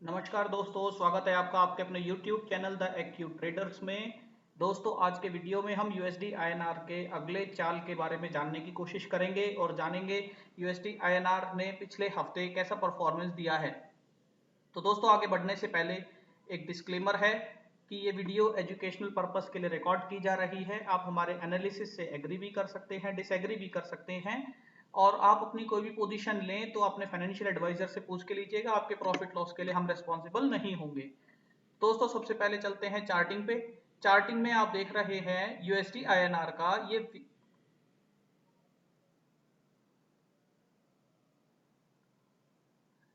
नमस्कार दोस्तों, स्वागत है आपका आपके अपने YouTube channel the A Q traders में। दोस्तों, आज के वीडियो में हम USD INR के अगले चाल के बारे में जानने की कोशिश करेंगे और जानेंगे USD INR ने पिछले हफ्ते कैसा परफॉर्मेंस दिया है। तो दोस्तों, आगे बढ़ने से पहले एक डिस्क्लेमर है कि ये वीडियो एजुकेशनल पर्पस के लिए रिकॉर्ड की जा रही है। आप हमारे एनालिसिस से एग्री भी कर सकते हैं, डिसएग्री भी कर सकते हैं, और आप अपनी कोई भी पोजीशन लें तो अपने फाइनेंशियल एडवाइजर से पूछ के लीजिएगा। आपके प्रॉफिट लॉस के लिए हम रिस्पॉन्सिबल नहीं होंगे। दोस्तों, सबसे पहले चलते हैं चार्टिंग पे। चार्टिंग में आप देख रहे हैं यूएसडी आईएनआर का ये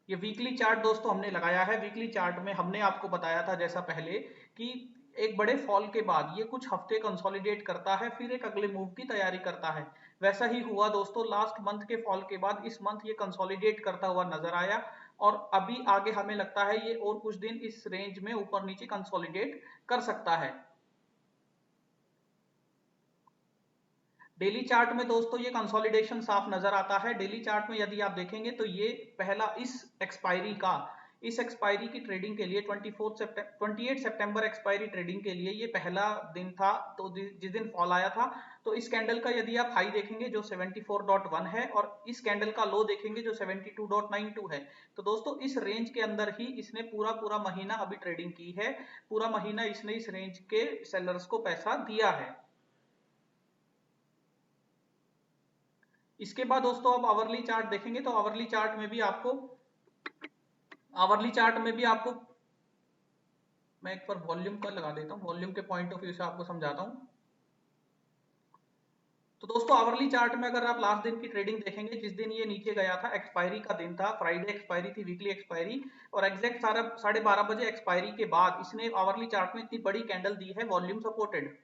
वीकली चार्ट दोस्तों हमने लगाया है। वीकली चार्ट में हमने आपको बताया था जैसा पहले कि एक बड़े फॉल के बाद ये कुछ हफ्ते कंसोलिडेट करता है, फिर एक अगले मूव की तैयारी करता है। वैसा ही हुआ दोस्तों, लास्ट मंथ के फॉल के बाद इस मंथ ये कंसोलिडेट करता हुआ नजर आया और अभी आगे हमें लगता है ये और कुछ दिन इस रेंज में ऊपर नीचे कंसोलिडेट कर सकता है। डेली चार्ट में दोस्तों ये कंसोलिडेशन साफ नजर आता है। डेली चार्ट में यदि आप देखेंगे तो ये पहला इस एक्सपायरी की ट्रेडिंग के लिए 28 सितंबर एक्सपायरी ट्रेडिंग के लिए ये पहला दिन था। तो जिस दिन फॉल आया था, तो इस कैंडल का यदि आप हाई देखेंगे जो 74.1 है और इस कैंडल का लो देखेंगे जो 72.92 है, तो दोस्तों इस रेंज के अंदर ही इसने पूरा पूरा महीना अभी ट्रेडिंग की है। पूरा महीना इसने इस रेंज के सेलर्स को पैसा दिया है। इसके बाद दोस्तों आप आवरली चार्ट देखेंगे तो आवरली चार्ट में भी आपको मैं एक बार वॉल्यूम का लगा देता हूँ, वॉल्यूम के पॉइंट ऑफ व्यू से आपको समझाता हूँ। तो दोस्तों, आवरली चार्ट में अगर आप लास्ट दिन की ट्रेडिंग देखेंगे, जिस दिन ये नीचे गया था, एक्सपायरी का दिन था, फ्राइडे एक्सपायरी थी, वीकली एक्सपायरी, और एग्जैक्ट 12:30 बजे एक्सपायरी के बाद इसने आवरली चार्ट में इतनी बड़ी कैंडल दी है, वॉल्यूम सपोर्टेड।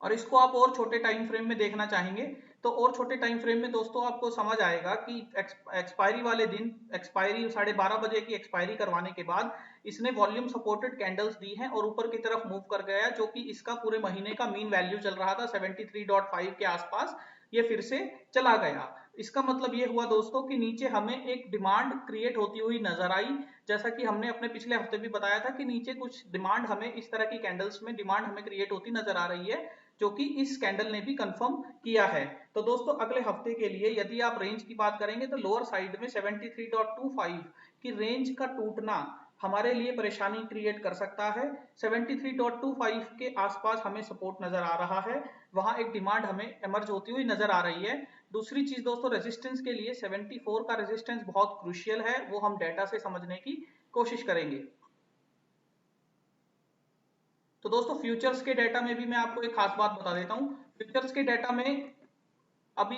और इसको आप और छोटे टाइम फ्रेम में देखना चाहेंगे तो और छोटे टाइम फ्रेम में दोस्तों आपको समझ आएगा कि एक्सपायरी वाले दिन, एक्सपायरी 12:30 बजे की एक्सपायरी करवाने के बाद इसने वॉल्यूम सपोर्टेड कैंडल्स दी हैं और ऊपर की तरफ मूव कर गया, जो कि इसका पूरे महीने का मीन वैल्यू चल रहा था 73.5 के आसपास, ये फिर से चला गया। इसका मतलब ये हुआ दोस्तों कि नीचे हमें एक डिमांड क्रिएट होती हुई नजर आई। जैसा कि हमने अपने पिछले हफ्ते भी बताया था कि नीचे कुछ डिमांड हमें इस तरह की कैंडल्स में डिमांड हमें क्रिएट होती नजर आ रही है, जो कि इस कैंडल ने भी कंफर्म किया है। तो दोस्तों, अगले हफ्ते के लिए यदि आप रेंज की बात करेंगे तो लोअर साइड में 73.25 की रेंज का टूटना हमारे लिए परेशानी क्रिएट कर सकता है। 73.25 के आसपास हमें सपोर्ट नजर आ रहा है, वहां एक डिमांड हमें एमर्ज होती हुई नजर आ रही है। दूसरी चीज दोस्तों, रेजिस्टेंस के लिए 74 का रेजिस्टेंस बहुत क्रूशियल है, वो हम डेटा से समझने की कोशिश करेंगे। तो दोस्तों, फ्यूचर्स के डेटा में भी मैं आपको एक खास बात बता देता हूं। फ्यूचर्स के डेटा में अभी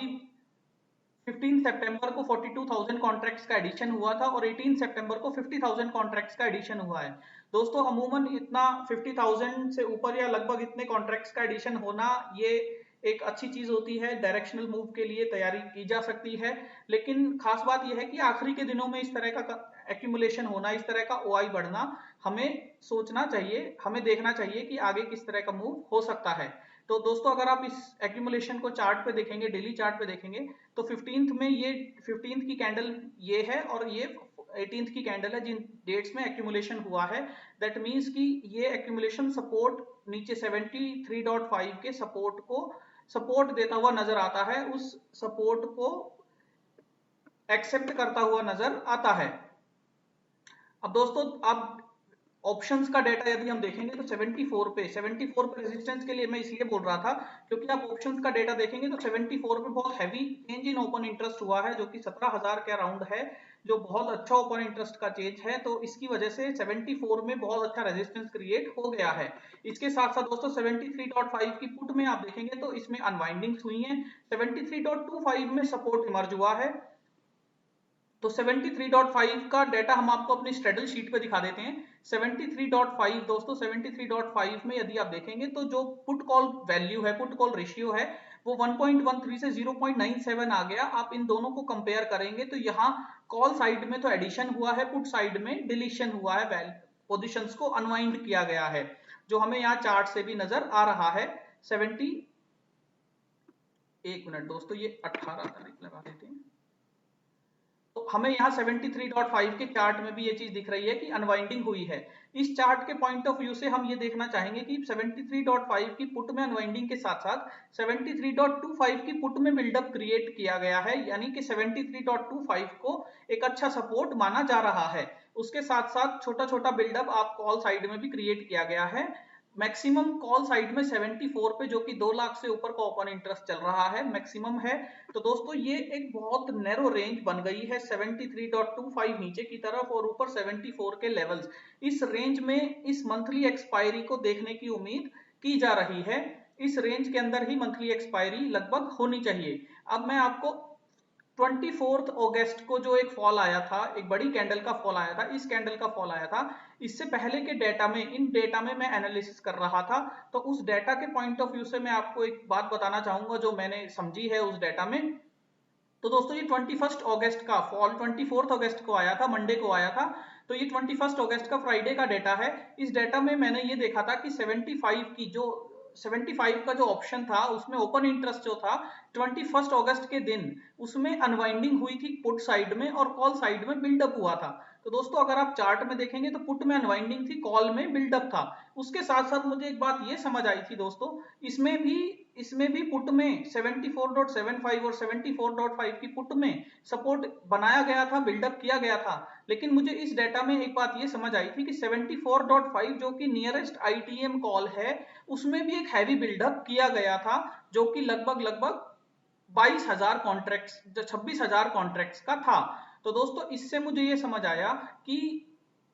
15 सितंबर को 42,000 कॉन्ट्रैक्ट्स का एडिशन हुआ था और 18 सितंबर को 50,000 कॉन्ट्रैक्ट्स का एडिशन हुआ है। दोस्तों, अमूमन इतना 50,000 से ऊपर या लगभग इतने कॉन्ट्रैक्ट्स का एडिशन होना ये एक अच्छी चीज होती है, डायरेक्शनल मूव के लिए तैयारी की जा सकती है। लेकिन खास बात यह है कि आखिरी के दिनों में इस तरह का एक्यूमुलेशन होना, इस तरह का ओआई बढ़ना, हमें सोचना चाहिए, हमें देखना चाहिए कि आगे किस तरह का मूव हो सकता है। तो दोस्तों, अगर आप इस एक्यूमुलेशन को चार्ट पे देखेंगे, डेली चार्ट पे देखेंगे, तो 15th में ये 15th की कैंडल ये है और ये 18th की कैंडल है, जिन डेट्स में एक्यूमुलेशन हुआ है। दैट मीन्स कि ये एक्यूमुलेशन सपोर्ट नीचे 73.5 के सपोर्ट को सपोर्ट देता हुआ नजर आता है, उस सपोर्ट को एक्सेप्ट करता हुआ नजर आता है। अब दोस्तों, अब ऑप्शंस का डेटा यदि हम देखेंगे तो 74 पे रेजिस्टेंस के लिए मैं इसलिए बोल रहा था क्योंकि आप ऑप्शंस का डेटा देखेंगे तो 74 पे बहुत heavy change in open interest हुआ है, जो कि 17,000 के अराउंड है, जो बहुत अच्छा ओपन इंटरेस्ट का चेंज है। तो इसकी वजह से 74 में बहुत अच्छा रेजिस्टेंस क्रिएट हो गया है। इसके साथ साथ दोस्तों, 73.5 की पुट में आप देखेंगे तो इसमें अनवाइंडिंग्स हुई हैं। 73.25 में सपोर्ट इमर्ज हुआ है। तो 73.5 का डेटा हम आपको अपनी स्ट्रेडल शीट पे दिखा देते हैं। 73.5 दोस्तों, 73.5 में यदि आप देखेंगे तो जो पुट कॉल वैल्यू है, पुट कॉल रेशियो है, वो 1.13 से 0.97 आ गया। आप इन दोनों को कंपेयर करेंगे तो यहाँ कॉल साइड में तो एडिशन हुआ है, पुट साइड में डिलीशन हुआ है, पोजिशंस को अनवाइंड किया गया है, जो हमें यहाँ चार्ट से भी नजर आ रहा है। 70 एक मिनट दोस्तों, ये 18 तारीख लगा देते हैं। तो हमें यहाँ 73.5 के चार्ट में भी ये चीज दिख रही है कि अनवाइंडिंग हुई है। इस चार्ट के पॉइंट ऑफ व्यू से हम ये देखना चाहेंगे कि 73.5 की पुट में अनवाइंडिंग के साथ साथ 73.25 की पुट में बिल्डअप क्रिएट किया गया है, यानी कि 73.25 को एक अच्छा सपोर्ट माना जा रहा है। उसके साथ साथ छोटा छोटा बिल्डअप आप कॉल साइड में भी क्रिएट किया गया है। मैक्सिमम कॉल साइड में 74 पे, जो कि 2 लाख से ऊपर का ओपन इंटरेस्ट चल रहा है, मैक्सिमम है। तो दोस्तों ये एक बहुत नैरो रेंज बन गई है, 73.25 नीचे की तरफ और ऊपर 74 के लेवल्स। इस रेंज में इस मंथली एक्सपायरी को देखने की उम्मीद की जा रही है। इस रेंज के अंदर ही मंथली एक्सपायरी लगभग होनी चाहिए। अब मैं आपको 24 अगस्त को जो एक फॉल आया था, एक बड़ी कैंडल का फॉल आया था, इस कैंडल का फॉल आया था, इससे पहले के डेटा में, इन डेटा में मैं एनालिसिस कर रहा था, तो उस डेटा के पॉइंट ऑफ व्यू से मैं आपको एक बात बताना चाहूंगा जो मैंने समझी है उस डेटा में। तो दोस्तों ये 21 अगस्त का फॉल 24 अगस्त को आया था, मंडे को आया था। तो ये 21 अगस्त का फ्राइडे का डेटा है। इस डेटा में मैंने ये देखा था कि 75 का जो ऑप्शन था उसमें ओपन इंटरेस्ट जो था 21 अगस्त के दिन उसमें अनवाइंडिंग हुई थी पुट साइड में और कॉल साइड में बिल्डअप हुआ था। तो दोस्तों अगर आप चार्ट में देखेंगे तो पुट में अनवाइंडिंग थी, कॉल में बिल्डअप था। उसके साथ साथ मुझे एक बात ये समझ आई थी दोस्तों, इसमें भी पुट में 74.75 और 74.5 की पुट में सपोर्ट बनाया गया था, बिल्डअप किया गया था। लेकिन मुझे इस डेटा में एक बात ये समझ आई थी कि 74.5 जो कि नियरेस्ट आईटीएम कॉल है, उसमें भी एक हैवी बिल्डअप किया गया था, जो कि लगभग 22,000 कॉन्ट्रैक्ट्स, 26,000 कॉन्ट्रैक्ट्स का था। तो दोस्तों इससे मुझे ये समझ आया कि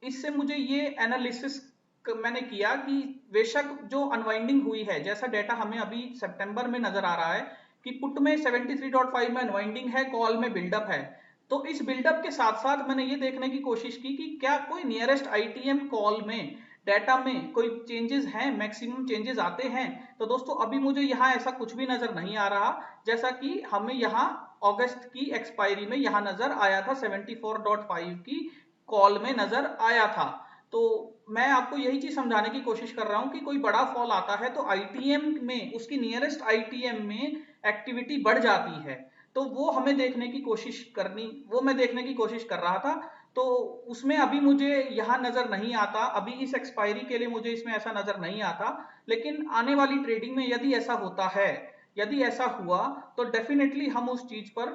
इससे मुझे ये एनालिसिस मैंने किया कि बेशक जो अनवाइंडिंग हुई है, जैसा डेटा हमें अभी सितंबर में नजर आ रहा है कि पुट में 73.5 में अनवाइंडिंग है, कॉल में बिल्डअप है। तो इस बिल्डअप के साथ साथ मैंने ये देखने की कोशिश की कि क्या कोई नियरेस्ट आईटीएम कॉल में डेटा में कोई चेंजेस हैं, मैक्सिमम चेंजेस आते हैं। तो दोस्तों अभी मुझे यहाँ ऐसा कुछ भी नजर नहीं आ रहा, जैसा कि हमें यहाँ अगस्त की एक्सपायरी में यहाँ नजर आया था, 74.5 की कॉल में नजर आया था। तो मैं आपको यही चीज समझाने की कोशिश कर रहा हूं कि कोई बड़ा फॉल आता है तो आईटीएम में, उसकी नियरेस्ट आईटीएम में एक्टिविटी बढ़ जाती है। तो वो हमें देखने की कोशिश करनी, वो मैं देखने की कोशिश कर रहा था। तो उसमें अभी मुझे यहाँ नजर नहीं आता, अभी इस एक्सपायरी के लिए मुझे इसमें ऐसा नजर नहीं आता। लेकिन आने वाली ट्रेडिंग में यदि ऐसा होता है, यदि ऐसा हुआ तो डेफिनेटली हम उस चीज पर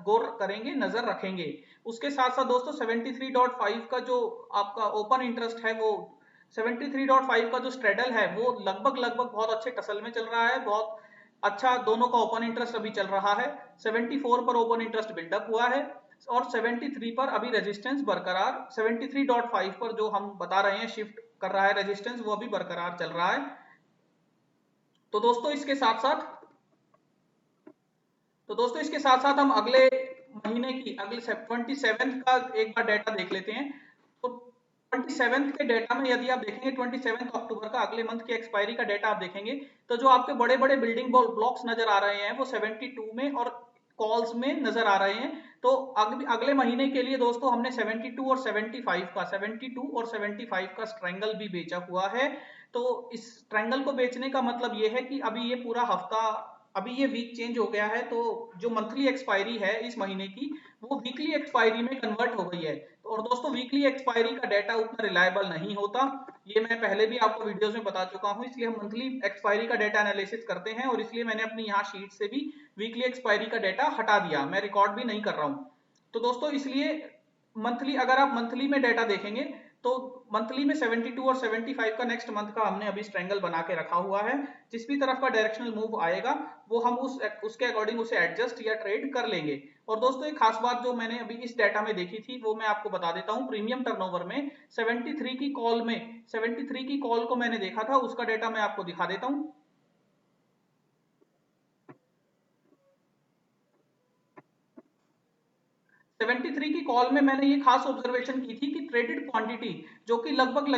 गौर करेंगे, नजर रखेंगे। उसके साथ साथ दोस्तों 73.5 का जो आपका ओपन इंटरेस्ट है, वो 73.5 का जो स्ट्रेडल है वो लगभग बहुत अच्छे टसल में चल रहा है, बहुत अच्छा दोनों का ओपन इंटरेस्ट अभी चल रहा है। 74 पर ओपन इंटरेस्ट बिल्डअप हुआ है और 73 पर अभी रेजिस्टेंस बरकरार, 73.5 पर जो हम बता रहे हैं शिफ्ट कर रहा है रेजिस्टेंस, वो अभी बरकरार चल रहा है। तो दोस्तों इसके साथ साथ हम अगले महीने की, अगले 27 का एक बार डेटा देख लेते हैं। तो 27 के डेटा में यदि आप देखेंगे, 27 अक्टूबर का अगले मंथ की एक्सपायरी का डेटा आप देखेंगे, तो जो आपके बड़े बड़े बिल्डिंग ब्लॉक्स नजर आ रहे हैं वो 72 में और कॉल्स में नजर आ रहे हैं। तो अगले महीने के लिए दोस्तों हमने 72 और 75 का स्ट्रेंगल भी बेचा हुआ है। तो इस स्ट्रेंगल को बेचने का मतलब ये है कि अभी ये पूरा हफ्ता, अभी ये वीक चेंज हो गया है, तो जो मंथली एक्सपायरी है इस महीने की वो वीकली एक्सपायरी में कन्वर्ट हो गई है। और दोस्तों वीकली एक्सपायरी का डेटा उतना रिलायबल नहीं होता, ये मैं पहले भी आपको वीडियोस में बता चुका हूं। इसलिए हम मंथली एक्सपायरी का डेटा एनालिसिस करते हैं और इसलिए मैंने अपनी यहाँ शीट से भी वीकली एक्सपायरी का डेटा हटा दिया, मैं रिकॉर्ड भी नहीं कर रहा हूँ। तो दोस्तों इसलिए मंथली, अगर आप मंथली में डेटा देखेंगे तो मंथली में 72 और 75 का नेक्स्ट मंथ का हमने अभी स्ट्रेंगल बना के रखा हुआ है। जिस भी तरफ का डायरेक्शनल मूव आएगा वो हम उसके अकॉर्डिंग उसे एडजस्ट या ट्रेड कर लेंगे। और दोस्तों एक खास बात जो मैंने अभी इस डेटा में देखी थी वो मैं आपको बता देता हूं। प्रीमियम टर्नओवर में 73 की कॉल में, 73 की कॉल को मैंने देखा था, उसका डेटा मैं आपको दिखा देता हूं। 73 की कॉल में मैंने ये खास ऑब्जर्वेशन की थी कि ट्रेडेड क्वांटिटी जो कि लगभग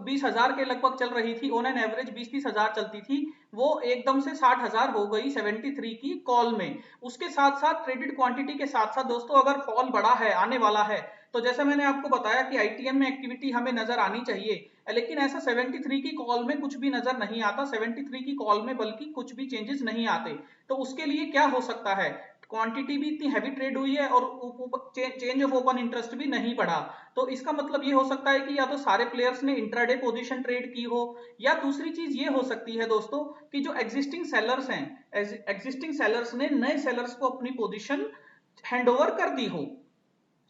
20,000 के लगभग चल रही थी, ऑन एन एवरेज 20-30 हजार चलती थी, वो एकदम से 60,000 हो गई 73 की कॉल में। उसके साथ साथ ट्रेडेड क्वांटिटी के साथ साथ दोस्तों अगर फॉल बड़ा है, आने वाला है, तो जैसा मैंने आपको बताया कि आईटीएम में एक्टिविटी हमें नजर आनी चाहिए, लेकिन ऐसा 73 की कॉल में कुछ भी नजर नहीं आता। 73 की कॉल में बल्कि कुछ भी चेंजेस नहीं आते। तो उसके लिए क्या हो सकता है, क्वांटिटी भी इतनी हैवी ट्रेड हुई है और चेंज ऑफ ओपन इंटरेस्ट भी नहीं बढ़ा। तो इसका मतलब ये हो सकता है कि या तो सारे प्लेयर्स ने इंट्राडे पोजीशन ट्रेड की हो, या दूसरी चीज ये हो सकती है दोस्तों कि जो एग्जिस्टिंग सेलर्स हैं, एग्जिस्टिंग सेलर्स ने नए सेलर्स को अपनी पोजीशन हैंडओवर कर दी हो।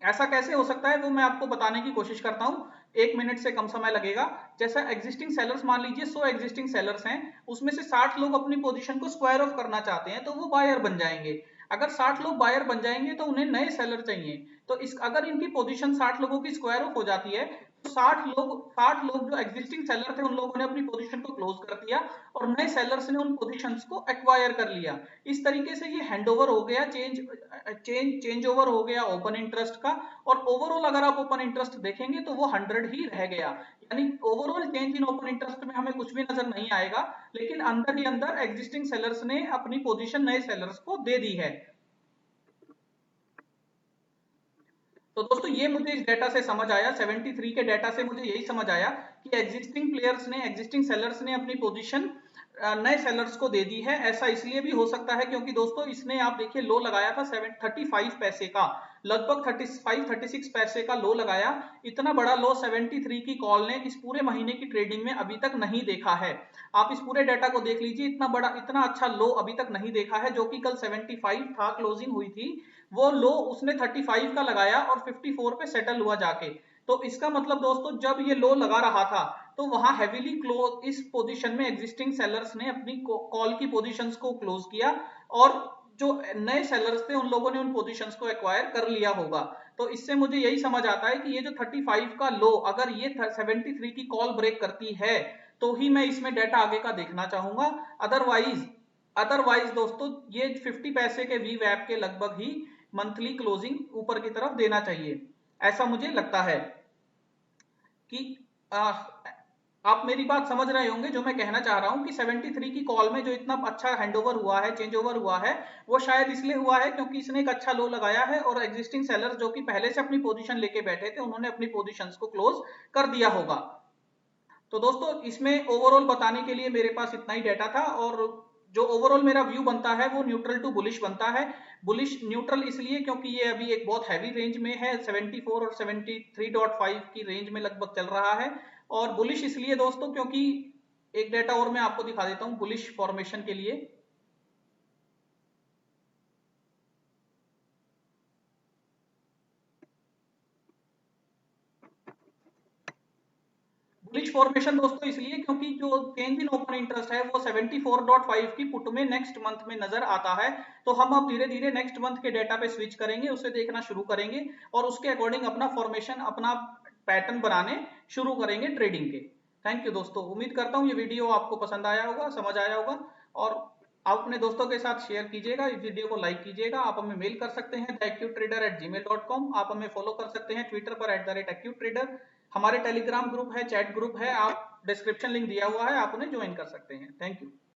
ऐसा कैसे हो सकता है वो मैं आपको बताने की कोशिश करता हूं, 1 मिनट से कम समय लगेगा। जैसा एग्जिस्टिंग सेलर्स, मान लीजिए 100 एग्जिस्टिंग सेलर्स हैं, उसमें से 60 लोग अपनी पोजीशन को स्क्वायर ऑफ करना चाहते हैं, तो वो बायर बन जाएंगे। अगर 60 लोग बायर बन जाएंगे तो उन्हें नए सेलर चाहिए। तो इस अगर इनकी पोजीशन 60 लोगों की स्क्वायर ऑफ हो जाती है, तो 60 लोग जो एग्जिस्टिंग सेलर थे उन लोगों ने अपनी पोजीशन को क्लोज कर दिया और नए सेलर्स ने उन पोजीशंस को एक्वायर कर लिया। इस तरीके से ये हैंडओवर हो गया, चेंज ओवर हो गया ओपन इंटरेस्ट का। और ओवरऑल अगर आप ओपन इंटरेस्ट देखेंगे तो वो 100 ही रह गया, यानी overall change in open interest में हमें कुछ भी नजर नहीं आएगा, लेकिन अंदर ही अंदर एग्जिस्टिंग सेलर्स ने अपनी पोजीशन नए सेलर्स को दे दी है। तो दोस्तों ये मुझे इस डेटा से समझ आया, 73 के डेटा से मुझे यही समझ आया कि एग्जिस्टिंग प्लेयर्स ने, एग्जिस्टिंग सेलर्स ने अपनी पोजीशन नए सेलर्स को दे दी है। ऐसा इसलिए भी हो सकता है क्योंकि दोस्तों इसने, आप देखिए, लो लगाया था 35 पैसे का, लगभग 36 पैसे का लो लगाया। इतना बड़ा लो 73 की कॉल ने इस पूरे महीने की ट्रेडिंग में अभी तक नहीं देखा है। आप इस पूरे डेटा को देख लीजिए, इतना अच्छा लो अभी तक नहीं देखा है। जो कि कल 75 था, क्लोजिंग हुई थी, वो लो उसने 35 का लगाया और 54 पे सेटल हुआ जाके। तो इसका मतलब दोस्तों जब ये लो लगा रहा था तो वहां हैवीली क्लोज, इस पोजीशन में एग्जिस्टिंग सेलर्स ने अपनी कॉल की पोजीशंस को क्लोज किया और जो नए सेलर्स थे उन लोगों ने उन पोजीशंस को एक्वायर कर लिया होगा। तो इससे मुझे यही समझ आता है कि ये जो 35 का लो, अगर ये 73 की कॉल ब्रेक करती है तो ही मैं इसमें डेटा आगे का देखना चाहूंगा। अदरवाइज दोस्तों ये 50 पैसे के वी वैप के लगभग ही मंथली क्लोजिंग ऊपर की तरफ देना चाहिए, ऐसा मुझे लगता है। कि आ, आप मेरी बात समझ रहे होंगे जो मैं कहना चाह रहा हूं कि 73 की कॉल में जो इतना अच्छा हैंडओवर हुआ है, चेंज ओवर हुआ है, वो शायद इसलिए हुआ है क्योंकि इसने एक अच्छा लो लगाया है और एग्जिस्टिंग सेलर्स जो कि पहले से अपनी पोजीशन लेके बैठे थे उन्होंने अपनी पोजीशंस को क्लोज कर दिया होगा। तो दोस्तों इसमें ओवरऑल बताने के लिए मेरे पास इतना ही डेटा था, और जो ओवरऑल मेरा व्यू बनता है वो न्यूट्रल टू बुलिश बनता है। बुलिश न्यूट्रल इसलिए क्योंकि ये अभी एक बहुत हैवी रेंज में है, 74 और 73.5 की रेंज में लगभग चल रहा है। और बुलिश इसलिए दोस्तों क्योंकि एक डेटा और मैं आपको दिखा देता हूं बुलिश फॉर्मेशन के लिए। बुलिश फॉर्मेशन दोस्तों इसलिए क्योंकि जो चेंज इन ओपन इंटरेस्ट है वो 74.5 की पुट में नेक्स्ट मंथ में नजर आता है। तो हम अब धीरे धीरे नेक्स्ट मंथ के डेटा पे स्विच करेंगे, उसे देखना शुरू करेंगे और उसके अकॉर्डिंग अपना फॉर्मेशन, अपना पैटर्न बनाने शुरू करेंगे ट्रेडिंग के। थैंक यू दोस्तों, उम्मीद करता हूँ ये वीडियो आपको पसंद आया होगा, समझ आया होगा, और आप अपने दोस्तों के साथ शेयर कीजिएगा, इस वीडियो को लाइक कीजिएगा। आप हमें मेल कर सकते हैं theactutrader@gmail.com। आप हमें फॉलो कर सकते हैं ट्विटर पर @actutrader। हमारे टेलीग्राम ग्रुप है, चैट ग्रुप है, आप डिस्क्रिप्शन लिंक दिया हुआ है, आप उन्हें ज्वाइन कर सकते हैं। Thank you.